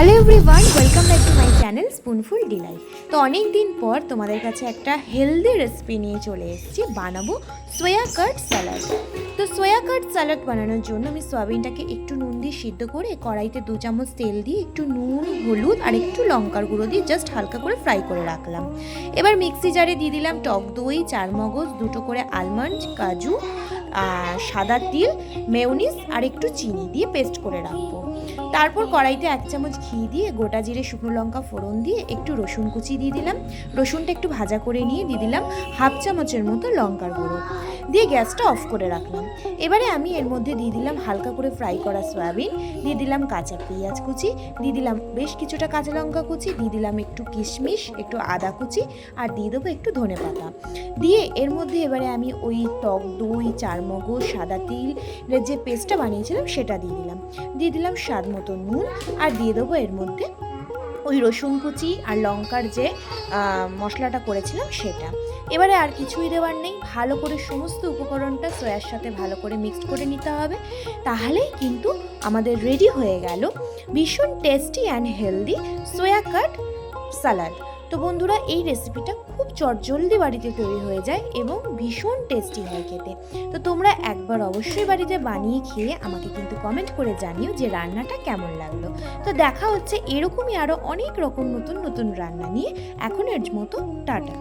Hello everyone, welcome back to my channel spoonful delight. তো অনেক দিন পর তোমাদের কাছে একটা হেলদি রেসিপি নিয়ে চলে এসেছি। বানাবো সোয়া কাট স্যালাড। তো সোয়া কাট স্যালাড বানানোর জন্য আমি সয়াবিনটাকে একটু নুন দিয়ে সিদ্ধ করে কড়াইতে 2 চামচ তেল দিয়ে একটু নুন, হলুদ আর একটু লঙ্কার গুঁড়ো দিয়ে জাস্ট হালকা করে ফ্রাই করে রাখলাম। এবার মিক্সি জারে দিয়ে দিলাম টক দই, 4 মগজ, 2টো করে আলমন্ড, কাজু, সাদা তিল, মেয়োনিজ আর একটু চিনি দিয়ে পেস্ট করে রাখবো। তারপর কড়াইতে 1 চামচ ঘি দিয়ে গোটা জিরে, শুকনো লঙ্কা ফোড়ন দিয়ে একটু রসুন কুচি দিয়ে দিলাম। রসুনটা একটু ভাজা করে নিয়ে দিয়ে দিলাম 1/2 চামচের মতো লঙ্কার গুঁড়ো দিয়ে গ্যাসটা অফ করে রাখলাম। এবারে আমি এর মধ্যে দিয়ে দিলাম হালকা করে ফ্রাই করা সয়াবিন, দিয়ে দিলাম কাঁচা পেঁয়াজ কুচি, দিয়ে দিলাম বেশ কিছুটা কাঁচা লঙ্কা কুচি, দিয়ে দিলাম একটু কিশমিশ, একটু আদা কুচি আর দিয়ে দেবো একটু ধনেপাতা। দিয়ে এর মধ্যে এবারে আমি ওই টক দই, 4 মগজ, সাদা তিল যে পেস্টটা বানিয়েছিলাম সেটা দিয়ে দিলাম স্বাদ মতো নুন আর দিয়ে দেবো এর মধ্যে ওই রসুন কুচি আর লঙ্কার যে মশলাটা করেছিলাম সেটা। এবারে আর কিছুই দেওয়ার নেই, ভালো করে সমস্ত উপকরণটা সয়ার সাথে ভালো করে মিক্সড করে নিতে হবে। তাহলেই কিন্তু আমাদের রেডি হয়ে গেল ভীষণ tasty and healthy soya cut salad. তো বন্ধুরা, এই রেসিপিটা খুব চটজলদি বাড়িতে তৈরি হয়ে যায় এবং ভীষণ টেস্টি হয় খেতে। তো তোমরা একবার অবশ্যই বাড়িতে বানিয়ে খেয়ে আমাকে কিন্তু কমেন্ট করে জানিও যে রান্নাটা কেমন লাগলো। তো দেখা হচ্ছে এরকমই আরও অনেক রকম নতুন নতুন রান্না নিয়ে। এখনের মতো টাটা।